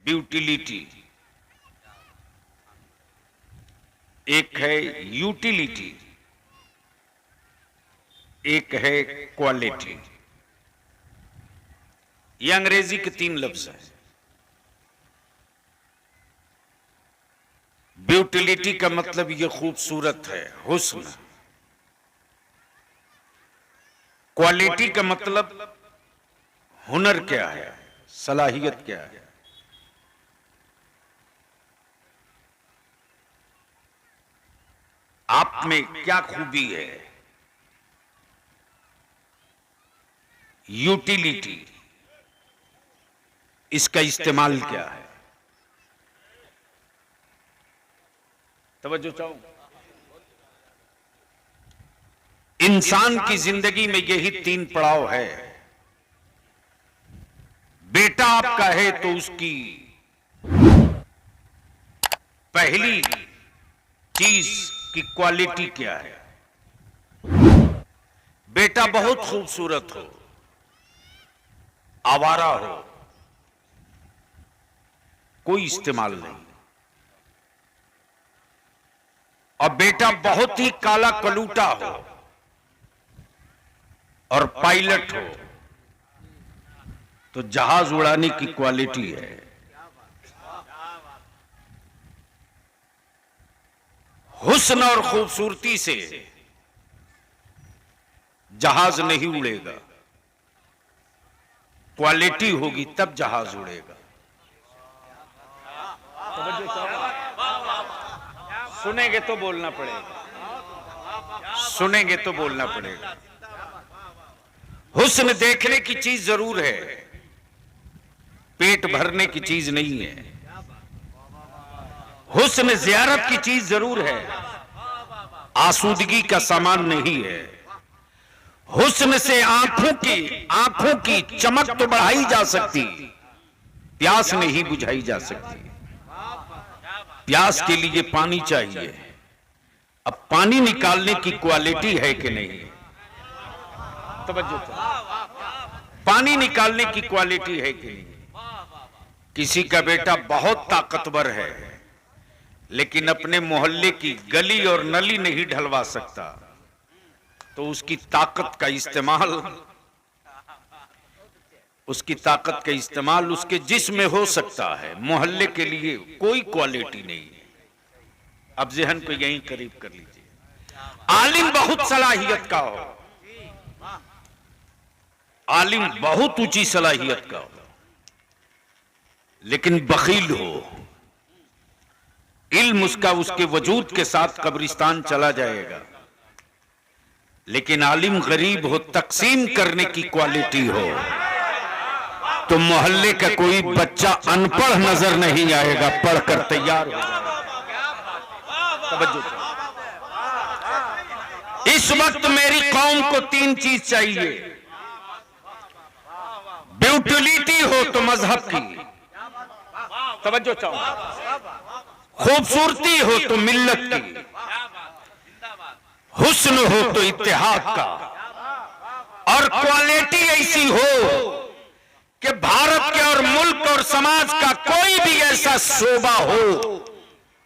ब्यूटिलिटी, एक है यूटिलिटी, एक है क्वालिटी। ये अंग्रेजी के 3 लफ्ज हैं। ब्यूटिलिटी का मतलब ये खूबसूरत है, हुस्न। क्वालिटी का मतलब हुनर क्या है, सलाहियत क्या है। आप में क्या खूबी है। यूटिलिटी, इसका इस्तेमाल क्या है। तवज्जो चाहो। इंसान की जिंदगी में यही 3 पड़ाव है। बेटा आपका है तो उसकी पहली चीज की क्वालिटी क्या है। बेटा बहुत खूबसूरत हो, आवारा हो, कोई इस्तेमाल नहीं, और बेटा बहुत ही काला कलूटा हो और पायलट हो तो जहाज उड़ाने की क्वालिटी है। हुस्न और खूबसूरती से जहाज नहीं उड़ेगा, क्वालिटी होगी तब जहाज उड़ेगा। सुनेंगे तो बोलना पड़ेगा, सुनेंगे तो बोलना पड़ेगा। हुस्न देखने की चीज जरूर है, पेट भरने की चीज नहीं है। हुस्न ज़ियारत की चीज जरूर है, आसूदगी का सामान नहीं है। हुस्न से आंखों की चमक तो बढ़ाई जा सकती, प्यास नहीं बुझाई जा सकती। प्यास के लिए पानी चाहिए। अब पानी निकालने की क्वालिटी है कि नहीं। तवज्जो, पानी निकालने की क्वालिटी है कि नहीं। किसी का बेटा बहुत ताकतवर है लेकिन अपने मोहल्ले की गली और नली नहीं ढलवा सकता, तो उसकी ताकत का इस्तेमाल उसके जिस्म में हो सकता है, मोहल्ले के लिए कोई क्वालिटी नहीं है। अब ज़हन को यहीं करीब कर लीजिए। आलिम बहुत सलाहियत का हो, आलिम बहुत ऊंची सलाहियत का हो, लेकिन बखील हो, इल्म उसके वजूद के साथ कब्रिस्तान चला जाएगा। लेकिन आलिम गरीब हो, तकसीम करने की क्वालिटी हो, तो मोहल्ले का कोई बच्चा अनपढ़ नजर नहीं आएगा, पढ़कर तैयार हो जाएगा। इस वक्त मेरी कौम को 3 चीज चाहिए। ब्यूटिलिटी हो तो मजहब की, तवज्जो चाहो। खूबसूरती हो तो मिल्लत की, हुस्न हो तो इत्तेहाद का, और क्वालिटी ऐसी हो कि भारत के और मुल्क और समाज का कोई भी ऐसा शोबा हो,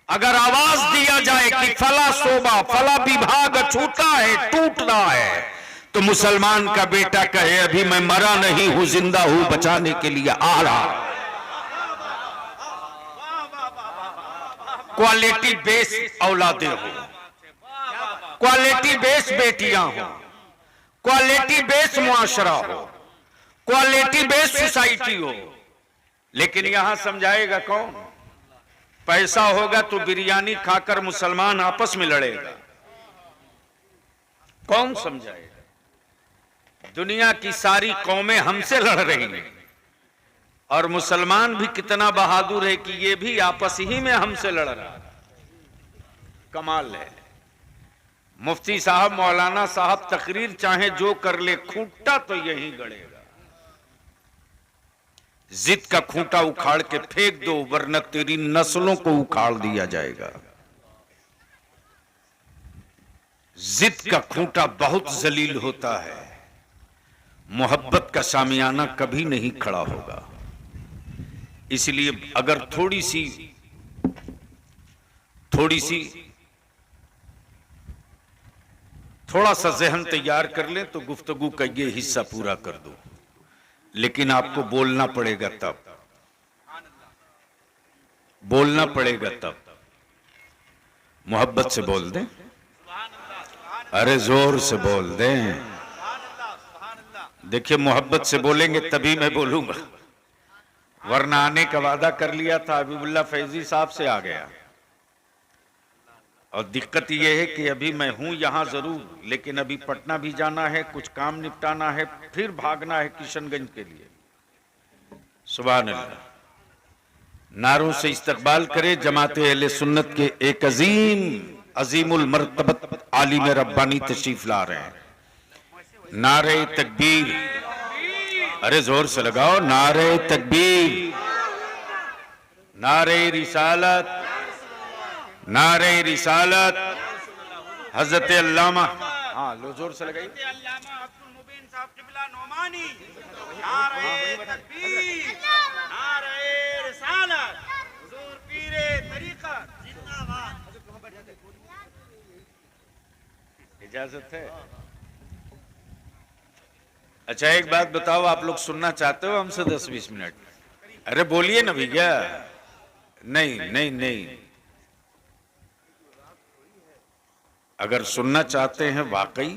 अगर आवाज दिया जाए कि फला शोबा, फला विभाग छूटा है, टूट रहा है, तो मुसलमान का बेटा कहे अभी मैं मरा नहीं हूं, जिंदा हूं, बचाने के लिए आ रहा। क्वालिटी बेस औलादे हो, क्वालिटी बेस बेटियां हो, क्वालिटी बेस मुआशरा हो, क्वालिटी बेस सोसाइटी हो। लेकिन यहां समझाएगा कौन। पैसा होगा तो बिरयानी खाकर मुसलमान आपस में लड़ेगा, कौन समझाएगा। दुनिया की सारी कौमें हमसे लड़ रही हैं और मुसलमान भी कितना बहादुर है कि ये भी आपस ही में हमसे लड़ रहा है। कमाल है। मुफ्ती साहब, मौलाना साहब तकरीर चाहे जो कर ले, खूंटा तो यहीं गड़ेगा। जिद का खूंटा उखाड़ के फेंक दो, वरना तेरी नस्लों को उखाड़ दिया जाएगा। जिद का खूंटा बहुत जलील होता है, मोहब्बत का सामियाना कभी नहीं खड़ा होगा। इसलिए अगर थोड़ी सी थोड़ा सा जहन तैयार कर लें तो गुफ्तगू का ये हिस्सा पूरा कर दो। लेकिन आपको बोलना पड़ेगा तब, बोलना पड़ेगा तब। मोहब्बत से बोल दें, अरे जोर से बोल दें। देखिए मोहब्बत से बोलेंगे तभी मैं बोलूंगा, वरना आने का वादा कर लिया था हबीबुल्लाह फैजी साहब से आ गया। और दिक्कत यह है कि अभी मैं हूं यहां जरूर, लेकिन अभी पटना भी जाना है, कुछ काम निपटाना है, फिर भागना है किशनगंज के लिए। सुभान अल्लाह। नारों से इस्तकबाल करे जमाते अहले सुन्नत के एक अजीमुल मर्तबत आलिम रब्बानी तशरीफ ला रहे हैं। नारे तकबीर, अरे जोर से लगाओ, नारे तकबीर, नारे रिसालत, नारे रिसालत। हजरत अल्लामा, हाँ लो जोर से लगाइए, अल्लामा अब्दुल मुबीन साहब क़िबला नोमानी, नारे तकबीर, नारे रिसालत, हुजूर पीरे तरीक़त जिंदाबाद। इजाजत है? अच्छा एक बात बताओ, आप लोग सुनना चाहते हो हमसे 10-20 मिनट? अरे बोलिए ना भैया। नहीं नहीं नहीं, अगर सुनना चाहते हैं वाकई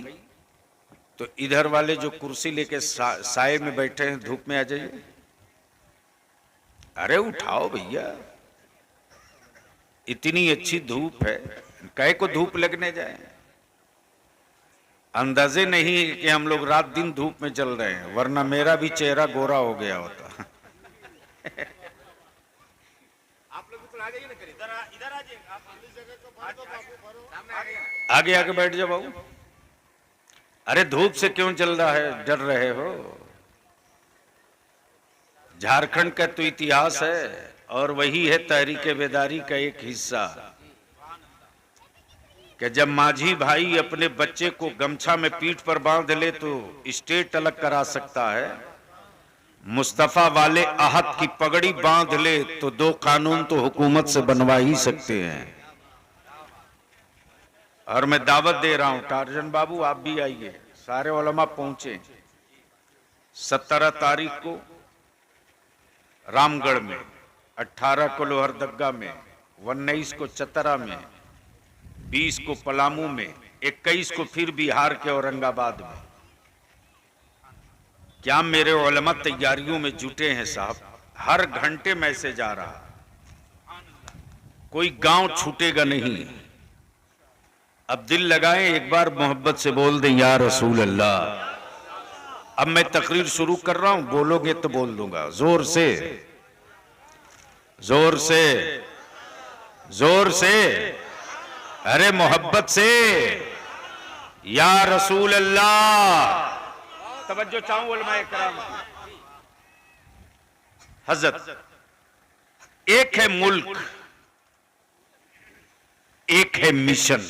तो इधर वाले जो कुर्सी लेके साए में बैठे हैं धूप में आ जाइए। अरे उठाओ भैया, इतनी अच्छी धूप है, काहे को धूप लगने जाए? अंदाजे नहीं कि हम लोग रात दिन धूप में चल रहे हैं, वरना मेरा भी चेहरा गोरा हो गया होता। आप लोग तो आ जाइए ना, इधर आ जाइए, आप अपनी जगह को भर दो बाबू, आगे आगे बैठ जाओ बाबू। अरे धूप से क्यों चल रहा है, डर रहे हो? झारखंड का तो इतिहास है और वही है तहरीक बेदारी का एक हिस्सा कि जब माझी भाई अपने बच्चे को गमछा में पीठ पर बांध ले तो स्टेट अलग करा सकता है, मुस्तफा वाले आहत की पगड़ी बांध ले तो 2 कानून तो हुकूमत से बनवा ही सकते हैं। और मैं दावत दे रहा हूं, टार्जन बाबू आप भी आइए, सारे उलमा पहुंचे। 17 तारीख को रामगढ़ में, 18 को लोहरदगा में, 19 को चतरा में, 20 को पलामू में, 21 को फिर बिहार के औरंगाबाद में। क्या मेरे उलमा तैयारियों में जुटे हैं साहब? हर घंटे मैसेज आ रहा, कोई गांव छूटेगा नहीं। अब दिल लगाएं, एक बार मोहब्बत से बोल दें या रसूल अल्लाह। अब मैं तकरीर शुरू कर रहा हूं, बोलोगे तो बोल दूंगा, जोर से जोर से जोर से, अरे मोहब्बत से या रसूल अल्लाह। तवज्जो चाहूं उलमाए कराम। हजरत, एक है मुल्क, एक है मिशन।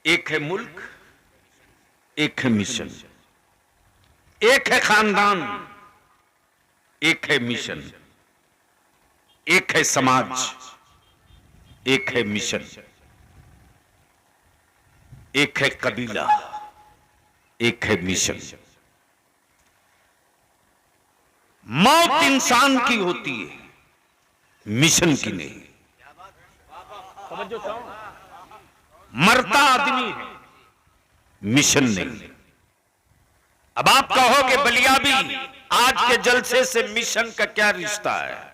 एक है मुल्क, एक है मिशन। एक है खानदान, एक है मिशन। एक है समाज, एक है मिशन। एक है कबीला, एक है मिशन। मौत इंसान की होती है, मिशन की नहीं। समझो चाहो, मरता आदमी है, मिशन नहीं। अब आप कहोगे बलियाबी आज के जलसे से मिशन का क्या रिश्ता है?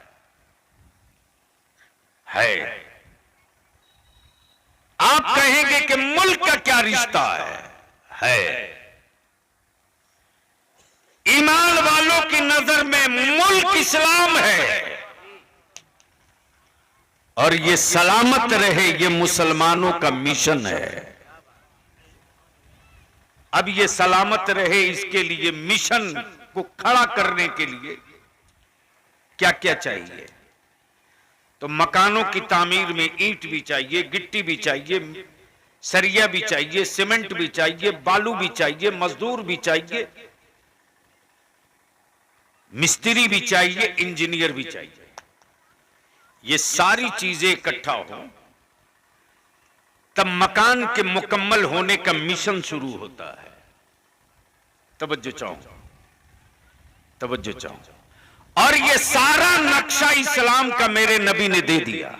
आप कहेंगे कि मुल्क का क्या रिश्ता है। ईमान वालों की नजर में मुल्क इस्लाम है और ये सलामत रहे ये मुसलमानों का मिशन है। अब ये सलामत रहे इसके लिए मिशन को खड़ा करने के लिए क्या क्या चाहिए? तो मकानों की तामीर में ईंट भी चाहिए, गिट्टी भी चाहिए, सरिया भी चाहिए, सीमेंट भी चाहिए, बालू भी चाहिए, मजदूर भी चाहिए। मिस्त्री भी चाहिए, इंजीनियर भी चाहिए। ये सारी चीजें इकट्ठा हो तब मकान के मुकम्मल होने का मिशन शुरू होता है। तवज्जो चाहो, तवज्जो चाहो। और ये सारा नक्शा इस्लाम का मेरे नबी ने दे दिया।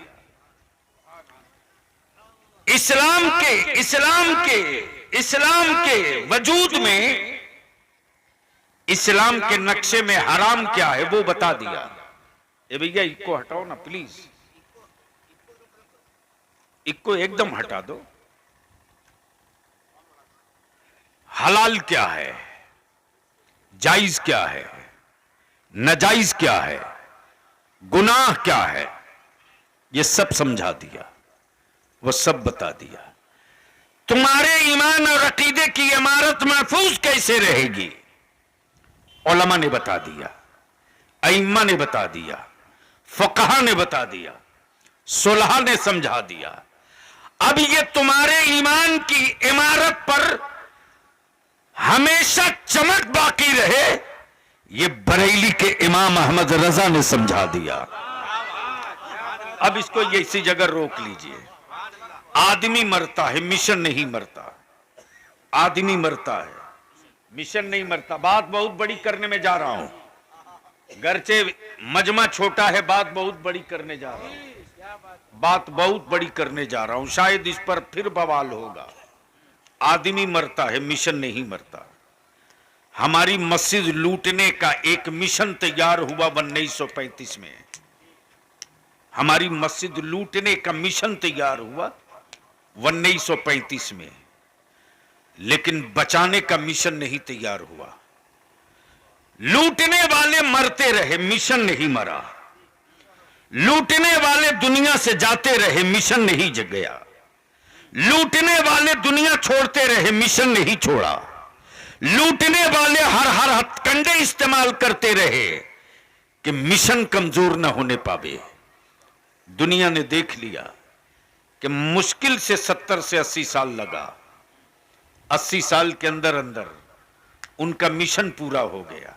इस्लाम के वजूद में, इस्लाम के नक्शे में हराम क्या है वो बता दिया। ए भैया इसको हटाओ ना प्लीज, इसको एकदम हटा दो। हलाल क्या है, जायज क्या है, नाजायज क्या है, गुनाह क्या है, ये सब समझा दिया, वो सब बता दिया। तुम्हारे ईमान और अकीदे की इमारत महफूज कैसे रहेगी, उलमा ने बता दिया, अइम्मा ने बता दिया, फक़हा ने बता दिया, सुलहा ने समझा दिया। अब ये तुम्हारे ईमान की इमारत पर हमेशा चमक बाकी रहे, ये बरेली के इमाम अहमद रजा ने समझा दिया। अब इसको ये इसी जगह रोक लीजिए। आदमी मरता है, मिशन नहीं मरता। आदमी मरता है, मिशन नहीं मरता। बात बहुत बड़ी करने में जा रहा हूं, गरचे मजमा छोटा है, बात बहुत बड़ी करने जा रहा हूं, बात बहुत बड़ी करने जा रहा हूं। शायद इस पर फिर बवाल होगा। आदमी मरता है, मिशन नहीं मरता। हमारी मस्जिद लूटने का एक मिशन तैयार हुआ 1935 में। हमारी मस्जिद लूटने का मिशन तैयार हुआ 1935 में, लेकिन बचाने का मिशन नहीं तैयार हुआ। लूटने वाले मरते रहे, मिशन नहीं मरा। लूटने वाले दुनिया से जाते रहे, मिशन नहीं जग गया। लूटने वाले दुनिया छोड़ते रहे, मिशन नहीं छोड़ा। लूटने वाले हर हथकंडे इस्तेमाल करते रहे कि मिशन कमजोर न होने पावे। दुनिया ने देख लिया कि मुश्किल से 70 से 80 साल लगा, 80 साल के अंदर अंदर उनका मिशन पूरा हो गया।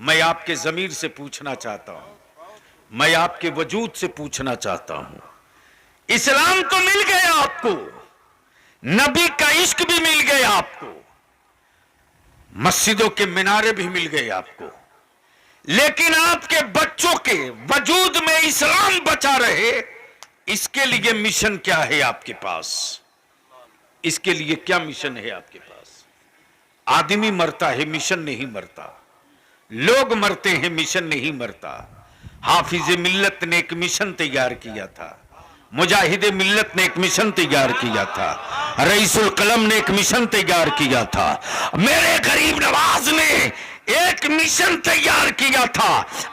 मैं आपके ज़मीर से पूछना चाहता हूं, मैं आपके वजूद से पूछना चाहता हूं, इस्लाम तो मिल गया आपको, नबी का इश्क भी मिल गया आपको, मस्जिदों के मीनारे भी मिल गए आपको, लेकिन आपके बच्चों के वजूद में इस्लाम बचा रहे, इसके लिए मिशन क्या है आपके पास? इसके लिए क्या मिशन है आपके पास? आदमी मरता है, मिशन नहीं मरता। लोग मरते हैं, मिशन नहीं मरता। हाफिज मिल्लत ने एक मिशन तैयार किया था, मुजाहिद मिल्लत ने एक मिशन तैयार किया था, रईसुल कलम ने एक मिशन तैयार किया था, मेरे गरीब नवाज ने एक मिशन तैयार किया था।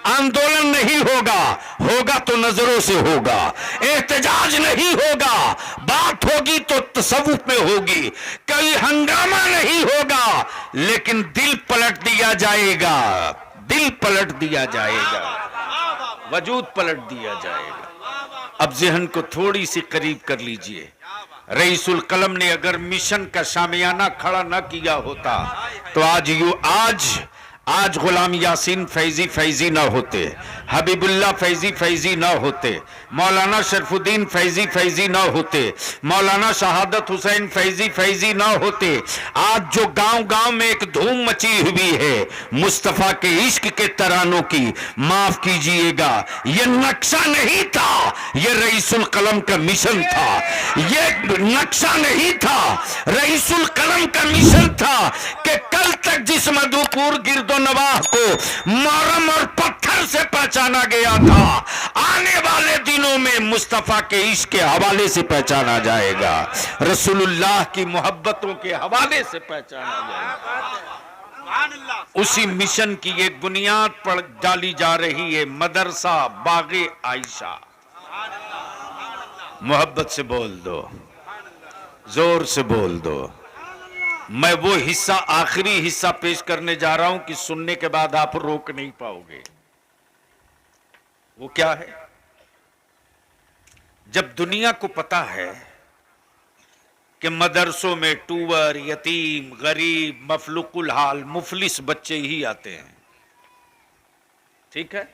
आंदोलन नहीं होगा, होगा तो नजरों से होगा। एहतजाज नहीं होगा, बात होगी तो तसव्वुफ में होगी। कोई हंगामा नहीं होगा, लेकिन दिल पलट दिया जाएगा, दिल पलट दिया जाएगा, वजूद पलट दिया जाएगा। अब ज़हन को थोड़ी सी करीब कर लीजिए। रईसुल कलम ने अगर मिशन का शामियाना खड़ा न किया होता तो आज गुलाम यासीन फैजी ना होते, हबीबुल्लाह फैजी ना होते, मौलाना शरफुद्दीन फैजी ना होते, मौलाना शहादत हुसैन फैजी ना होते। आज जो गांव-गांव में एक धूम मची हुई है मुस्तफा के इश्क के तरानों की, माफ कीजिएगा, ये नक्शा नहीं था, ये रईसुल कलम का मिशन था। ये नक्शा नहीं था, रईसुल कलम का मिशन था कि कल तक जिस मधुपुर गिरदो नवाह को मोरम और पत्थर से पहचाना गया था, आने वाले दिनों में मुस्तफा के इश्क के हवाले से पहचाना जाएगा, रसूलुल्लाह की मोहब्बतों के हवाले से पहचाना जाएगा। उसी मिशन की एक बुनियाद पर डाली जा रही है मदरसा बागे आयशा। मोहब्बत से बोल दो, जोर से बोल दो। मैं वो हिस्सा, आखिरी हिस्सा पेश करने जा रहा हूं कि सुनने के बाद आप रोक नहीं पाओगे। वो क्या है? जब दुनिया को पता है कि मदरसों में टूअर, यतीम, गरीब, मफलुकुल हाल, मुफलिस बच्चे ही आते हैं, ठीक है।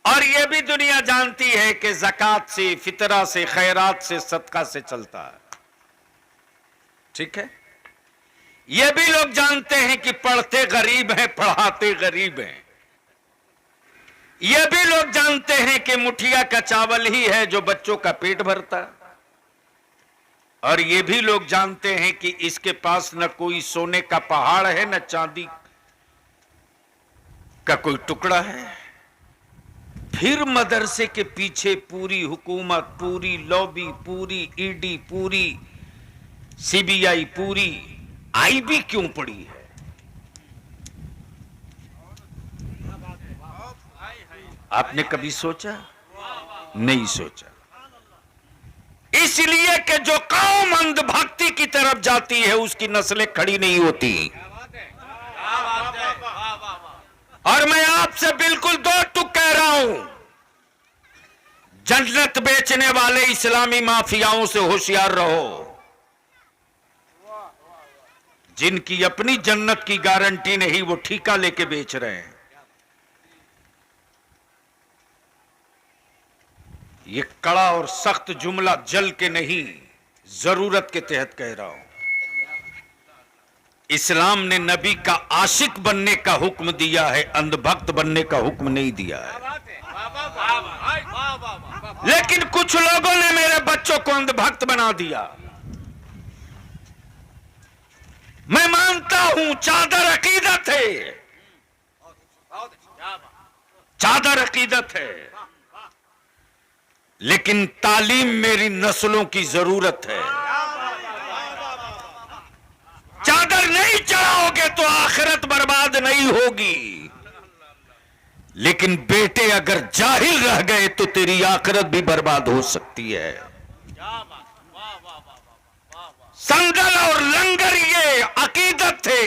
और यह भी दुनिया जानती है कि ज़कात से, फितरा से, खैरात से, सदका से चलता है। ठीक है। यह भी लोग जानते हैं कि पढ़ते गरीब हैं, पढ़ाते गरीब हैं। यह भी लोग जानते हैं कि मुठिया का चावल ही है जो बच्चों का पेट भरता है। और ये भी लोग जानते हैं कि इसके पास न कोई सोने का पहाड़ है, न चांदी का कोई टुकड़ा है। फिर मदरसे के पीछे पूरी हुकूमत, पूरी लॉबी, पूरी ईडी, पूरी सीबीआई, पूरी आईबी क्यों पड़ी है? आपने कभी सोचा? नहीं सोचा। इसलिए कि जो कौम अंधभक्ति की तरफ जाती है उसकी नस्लें खड़ी नहीं होती। और मैं आपसे बिल्कुल दो टुक कह रहा हूं, जन्नत बेचने वाले इस्लामी माफियाओं से होशियार रहो, जिनकी अपनी जन्नत की गारंटी नहीं, वो ठेका लेके बेच रहे हैं। ये कड़ा और सख्त जुमला जल के नहीं, जरूरत के तहत कह रहा हूं। इस्लाम ने नबी का आशिक बनने का हुक्म दिया है, अंधभक्त बनने का हुक्म नहीं दिया है। लेकिन कुछ लोगों ने मेरे बच्चों को अंधभक्त बना दिया। मैं मानता हूं चादर अकीदत है, चादर अकीदत है, लेकिन तालीम मेरी नस्लों की जरूरत है। चादर नहीं चढ़ाओगे तो आखिरत बर्बाद नहीं होगी, लेकिन बेटे अगर जाहिल रह गए तो तेरी आखिरत भी बर्बाद हो सकती है। संगल और लंगर ये अकीदत थे।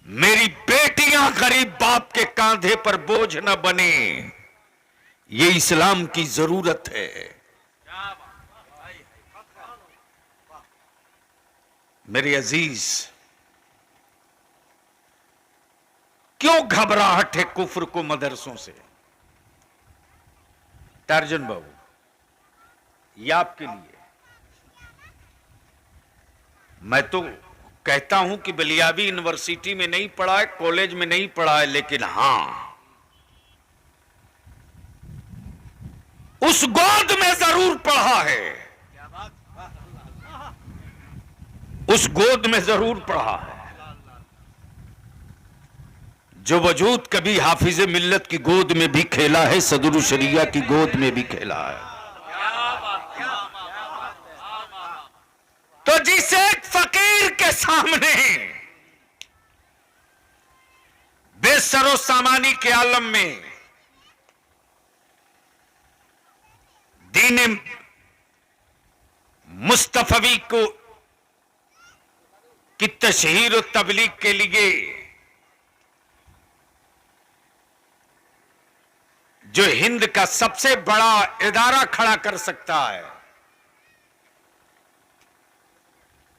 मेरी बेटियां गरीब बाप के कांधे पर बोझ न बने, ये इस्लाम की जरूरत है। मेरे अजीज, क्यों घबराहट है कुफ्र को मदरसों से? टार्जन बाबू, ये आपके लिए। मैं तो कहता हूं कि बलियावी यूनिवर्सिटी में नहीं पढ़ा है, कॉलेज में नहीं पढ़ा है, लेकिन हां, उस गोद में जरूर पढ़ा है, उस गोद में जरूर पढ़ा है जो वजूद कभी हाफिज मिल्लत की गोद में भी खेला है, सदरुल शरिया की गोद में भी खेला है। तो जिस एक फकीर के सामने बेसरो सामानी के आलम में दीन मुस्तफवी को की तशहीर और तबलीग के लिए जो हिंद का सबसे बड़ा इदारा खड़ा कर सकता है,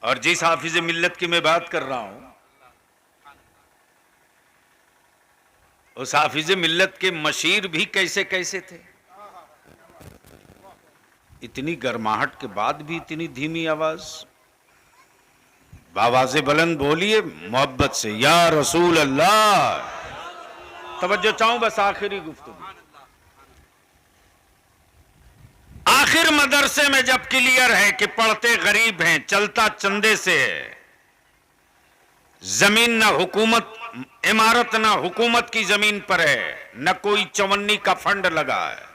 और जिस हाफिज मिल्लत की मैं बात कर रहा हूं, उस हाफिज मिल्लत के मशीर भी कैसे कैसे थे। इतनी गर्माहट के बाद भी इतनी धीमी आवाज, आवाज़े बुलंद बोलिए मोहब्बत से, या रसूल अल्लाह। तवज्जो चाहूं बस आखिरी गुफ्तगू। आखिर मदरसे में जब क्लियर है कि पढ़ते गरीब हैं, चलता चंदे से है, जमीन ना हुकूमत, इमारत ना हुकूमत की जमीन पर है, न कोई चवन्नी का फंड लगा है,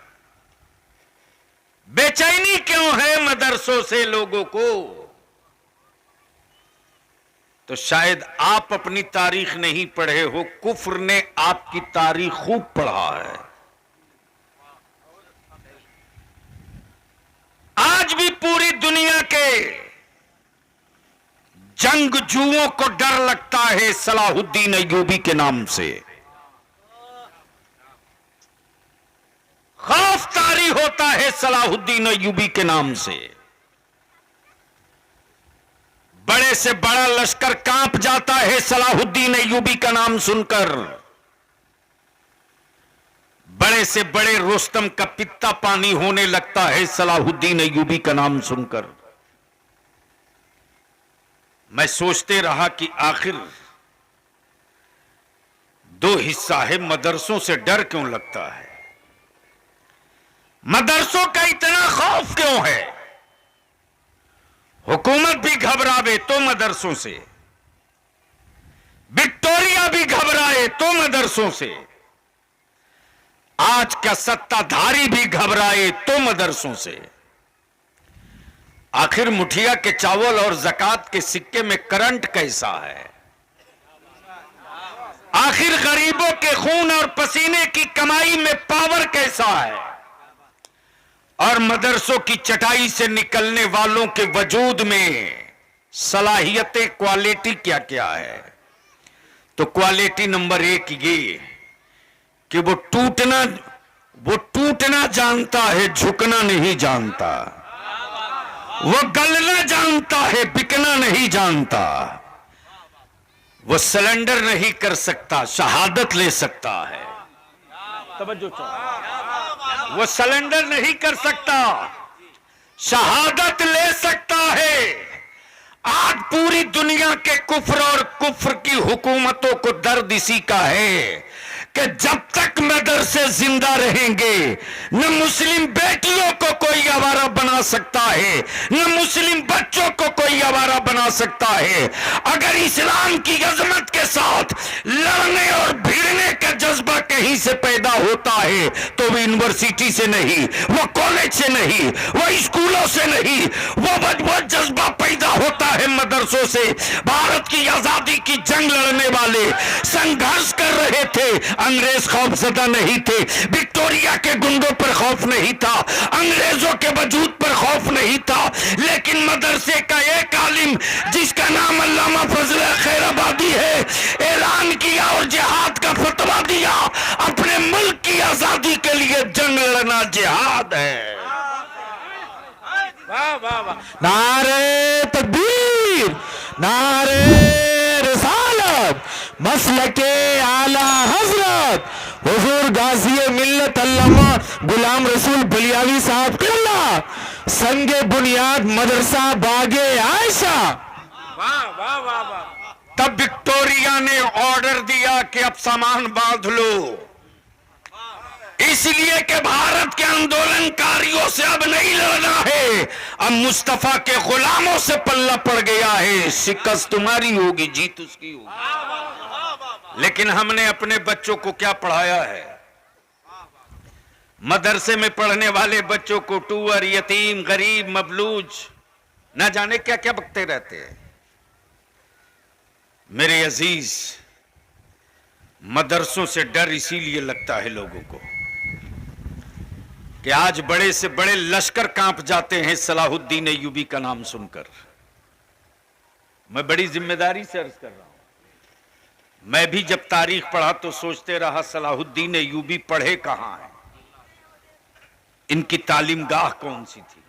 बेचैनी क्यों है मदरसों से लोगों को? तो शायद आप अपनी तारीख नहीं पढ़े हो, कुफ्र ने आपकी तारीख खूब पढ़ा है। आज भी पूरी दुनिया के जंगजुओं को डर लगता है सलाहुद्दीन अय्यूबी के नाम से, खौफ तारी होता है सलाहुद्दीन अय्यूबी के नाम से। बड़े से बड़ा लश्कर कांप जाता है सलाहुद्दीन अय्यूबी का नाम सुनकर। बड़े से बड़े रुस्तम का पित्ता पानी होने लगता है सलाहुद्दीन अय्यूबी का नाम सुनकर। मैं सोचते रहा कि आखिर दो हिस्सा है, मदरसों से डर क्यों लगता है, मदरसों का इतना खौफ क्यों है। हुकूमत भी घबरावे तो मदरसों से, विक्टोरिया भी घबराए तो मदरसों से, आज का सत्ताधारी भी घबराए तो मदरसों से। आखिर मुठिया के चावल और ज़कात के सिक्के में करंट कैसा है, आखिर गरीबों के खून और पसीने की कमाई में पावर कैसा है, और मदरसों की चटाई से निकलने वालों के वजूद में सलाहियतें, क्वालिटी क्या क्या है। तो क्वालिटी नंबर 1 ये कि वो टूटना जानता है, झुकना नहीं जानता। वो गलना जानता है, बिकना नहीं जानता। वो सिलेंडर नहीं कर सकता, शहादत ले सकता है। तवज्जो चाहो, वो सिलेंडर नहीं कर सकता, शहादत ले सकता है। आज पूरी दुनिया के कुफ्र और कुफ्र की हुकूमतों को दर्द इसी का है कि जब तक मदरसे जिंदा रहेंगे, न मुस्लिम बेटियों को कोई आवारा बना सकता है, न मुस्लिम बच्चों को कोई आवारा बना सकता है। अगर इस्लाम की अजमत के साथ लड़ने और भिड़ने का जज्बा कहीं से पैदा होता है तो वो यूनिवर्सिटी से नहीं, वो कॉलेज से नहीं, वो स्कूलों से नहीं, वो जज्बा पैदा होता है मदरसों से। भारत की आजादी की जंग लड़ने वाले संघर्ष कर रहे थे, अंग्रेज खौफजदा नहीं थे, विक्टोरिया के गुंडों पर खौफ नहीं था, अंग्रेजों के वजूद पर खौफ नहीं था, लेकिन मदरसे का एक आलिम जिसका नाम अल्लामा फजल खैराबादी है, ऐलान किया और जिहाद का फतवा दिया। अपने मुल्क की आजादी के लिए जंग लड़ना जिहाद है। वाह वाह वाह, नारे तकबीर, नारे रिसालत, मसलके आला हजरत हुजूर गाजी मिल्लत अल्लामा गुलाम रसूल बलियावी साहब किबला, संगे बुनियाद मदरसा बागे आयशा। वाह वाह वाह वाह। तब विक्टोरिया ने ऑर्डर दिया कि अब सामान बांध लो, इसलिए कि भारत के आंदोलनकारियों से अब नहीं लड़ना है, अब मुस्तफा के गुलामों से पल्ला पड़ गया है। शिकस्त तुम्हारी होगी, जीत उसकी होगी। लेकिन हमने अपने बच्चों को क्या पढ़ाया है? मदरसे में पढ़ने वाले बच्चों को टूअर, यतीम, गरीब, मबलूज, ना जाने क्या क्या बकते रहते हैं। मेरे अजीज, मदरसों से डर इसीलिए लगता है लोगों को कि आज बड़े से बड़े लश्कर कांप जाते हैं सलाहुद्दीन अय्यूबी का नाम सुनकर। मैं बड़ी जिम्मेदारी से अर्ज कर रहा हूं, मैं भी जब तारीख पढ़ा तो सोचते रहा सलाहुद्दीन अय्यूबी पढ़े कहां हैं, इनकी तालीम गाह कौन सी थी,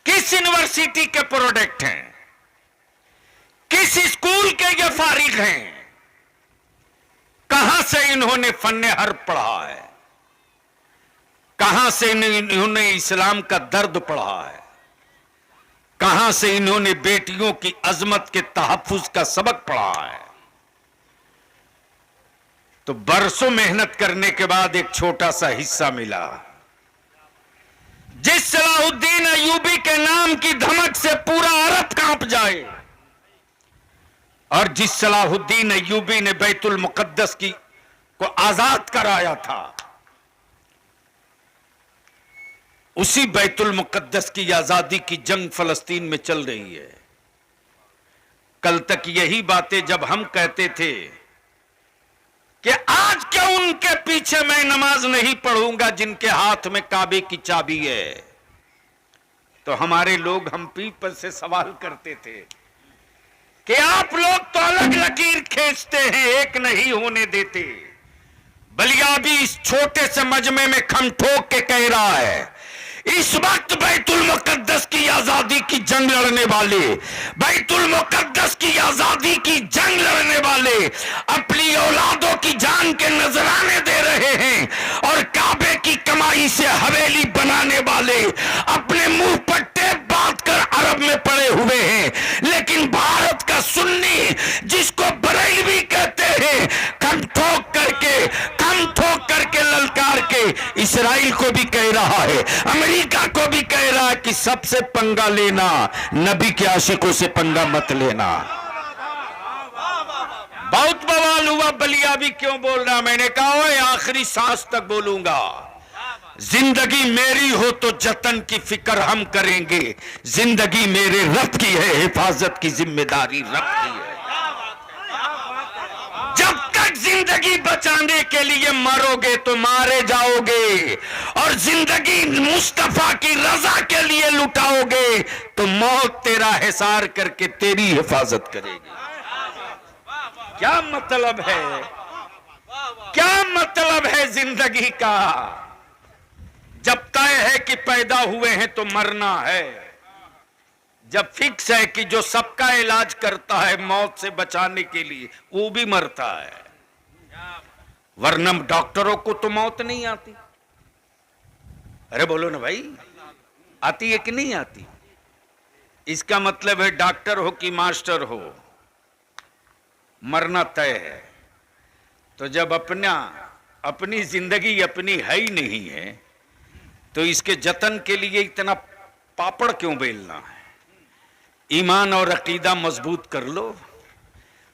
किस यूनिवर्सिटी के प्रोडक्ट हैं, किस स्कूल के ये फारिग हैं, कहां से इन्होंने फन्ने हर्ब पढ़ा है, कहां से इन्होंने इस्लाम का दर्द पढ़ा है, कहां से इन्होंने बेटियों की अजमत के तहफ्फुज का सबक पढ़ा है। तो बरसों मेहनत करने के बाद एक छोटा सा हिस्सा मिला। जिस सलाहुद्दीन अय्यूबी के नाम की धमक से पूरा अरब कांप जाए, और जिस सलाहुद्दीन अय्यूबी ने बैतुल मुकद्दस को आजाद कराया था, उसी बैतुल मुकद्दस की आजादी की जंग फलस्तीन में चल रही है। कल तक यही बातें जब हम कहते थे कि आज क्यों उनके पीछे मैं नमाज नहीं पढ़ूंगा जिनके हाथ में काबे की चाबी है, तो हमारे लोग हम पीपल से सवाल करते थे कि आप लोग तो अलग लकीर खींचते हैं, एक नहीं होने देते। बलियाबी इस छोटे से मजमे में खम ठोक के कह रहा है, इस वक्त बैतुल मुकद्दस की आजादी की जंग लड़ने वाले, बैतुल मुकद्दस की आजादी की जंग लड़ने वाले अपनी औलादों की जान हराम के नजराने दे रहे हैं और काबे की कमाई से हवेली बनाने वाले अपने मुंह पट्टे बात कर अरब में पड़े हुए हैं। लेकिन भारत का सुन्नी, जिसको बरेलवी कहते हैं, कम ठोक करके ललकार के इस्राइल को भी कह रहा है, अमेरिका को भी कह रहा है कि सबसे पंगा लेना, नबी के आशिकों से पंगा मत लेना। बहुत बवाल हुआ, बलिया भी क्यों बोल रहा? मैंने कहा ओए आखिरी सांस तक बोलूंगा। जिंदगी मेरी हो तो जतन की फिक्र हम करेंगे, जिंदगी मेरे रब की है, हिफाजत की जिम्मेदारी रब की है। जब तक जिंदगी बचाने के लिए मरोगे तो मारे जाओगे, और जिंदगी मुस्तफा की रजा के लिए लुटाओगे तो मौत तेरा हिसार करके तेरी हिफाजत करेगी। क्या मतलब है, क्या मतलब है जिंदगी का? जब तय है कि पैदा हुए हैं तो मरना है, जब फिक्स है कि जो सबका इलाज करता है मौत से बचाने के लिए वो भी मरता है, वरना डॉक्टरों को तो मौत नहीं आती। अरे बोलो ना भाई, आती है कि नहीं आती? इसका मतलब है डॉक्टर हो कि मास्टर हो, मरना तय है। तो जब अपनी जिंदगी अपनी है ही नहीं है तो इसके जतन के लिए इतना पापड़ क्यों बेलना है? ईमान और अकीदा मजबूत कर लो।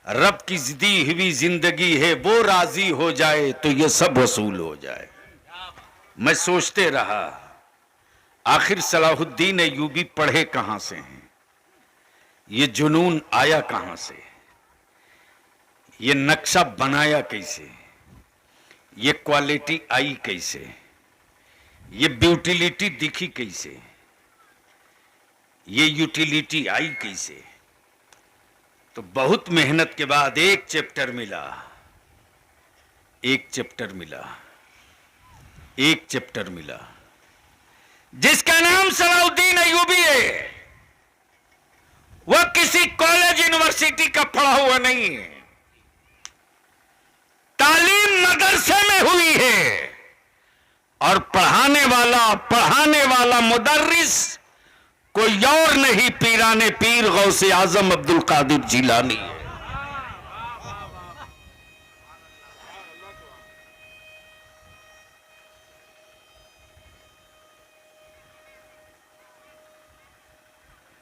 रब की दी हुई जिंदगी है, वो राजी हो जाए तो ये सब वसूल हो जाए। मैं सोचते रहा आखिर सलाहुद्दीन अय्यूबी पढ़े कहां से हैं, ये जुनून आया कहां से, ये नक्शा बनाया कैसे, ये क्वालिटी आई कैसे, ये ब्यूटिलिटी दिखी कैसे, ये यूटिलिटी आई कैसे? तो बहुत मेहनत के बाद एक चैप्टर मिला, जिसका नाम सलाहुद्दीन अय्यूबी है। वह किसी कॉलेज यूनिवर्सिटी का पढ़ा हुआ नहीं है, तालीम मदरसे में हुई है, और पढ़ाने वाला मुदर्रिस कोई और नहीं, पीराने पीर गौसे आजम अब्दुल कादिर जिलानी है।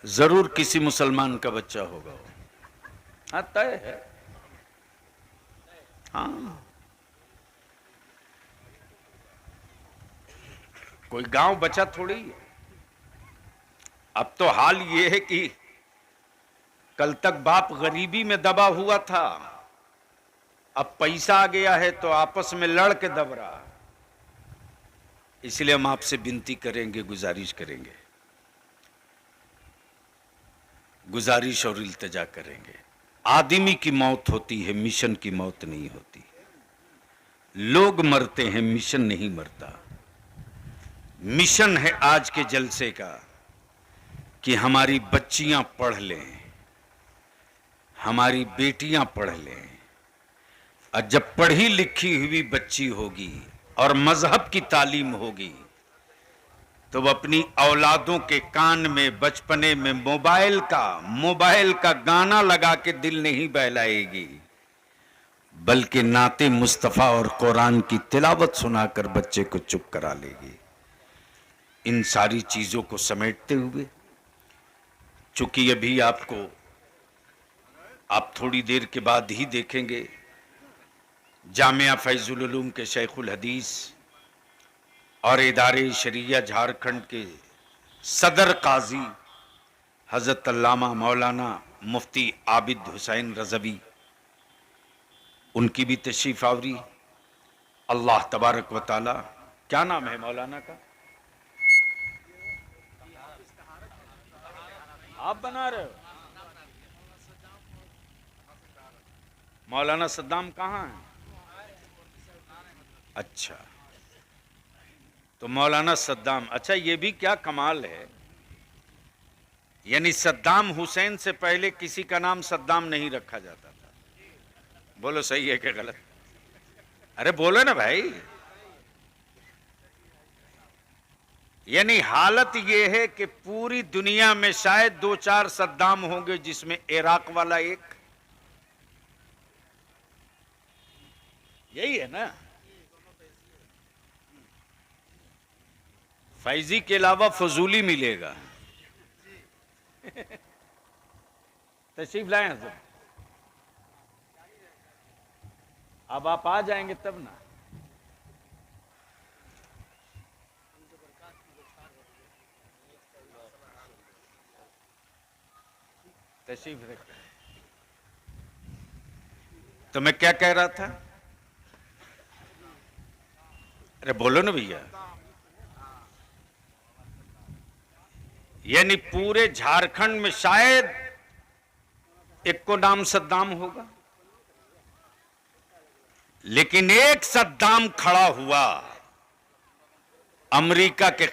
जरूर किसी मुसलमान का बच्चा होगा, हाँ तय है। हाँ, कोई गांव बचा थोड़ी है। अब तो हाल ये है कि कल तक बाप गरीबी में दबा हुआ था, अब पैसा आ गया है तो आपस में लड़ के दब रहा। इसलिए हम आपसे विनती करेंगे, गुजारिश और इल्तिजा करेंगे। आदमी की मौत होती है, मिशन की मौत नहीं होती। लोग मरते हैं, मिशन नहीं मरता। मिशन है आज के जलसे का कि हमारी बच्चियां पढ़ लें, हमारी बेटियां पढ़ लें, और जब पढ़ी लिखी हुई बच्ची होगी और मजहब की तालीम होगी तो वह अपनी औलादों के कान में बचपने में मोबाइल का गाना लगा के दिल नहीं बहलाएगी, बल्कि नाते मुस्तफा और कुरान की तिलावत सुनाकर बच्चे को चुप करा लेगी। इन सारी चीजों को समेटते हुए, चूंकि अभी आप थोड़ी देर के बाद ही देखेंगे, जामिया फैजुल उलूम के शेखुल हदीस और इदारे शरिया झारखंड के सदर काजी हजरत अल्लामा मौलाना मुफ्ती आबिद हुसैन रज़वी, उनकी भी तशरीफ आवरी। अल्लाह तबारक व ताला, क्या नाम है मौलाना का? आप बना रहे हो? मौलाना सद्दाम कहाँ है? अच्छा, तो मौलाना सद्दाम, अच्छा ये भी क्या कमाल है, यानी सद्दाम हुसैन से पहले किसी का नाम सद्दाम नहीं रखा जाता था। बोलो सही है कि गलत? अरे बोलो ना भाई। यानी हालत यह है कि पूरी दुनिया में शायद 2-4 सद्दाम होंगे, जिसमें इराक वाला एक। यही है ना। फैजी के अलावा फजूली मिलेगा। तशरीफ लाए हजरत। अब आप आ जाएंगे तब ना। तशरीफ रखें। तो मैं क्या कह रहा था? अरे बोलो ना भैया। यानी पूरे झारखंड में शायद एक को नाम सद्दाम होगा, लेकिन एक सद्दाम खड़ा हुआ अमेरिका के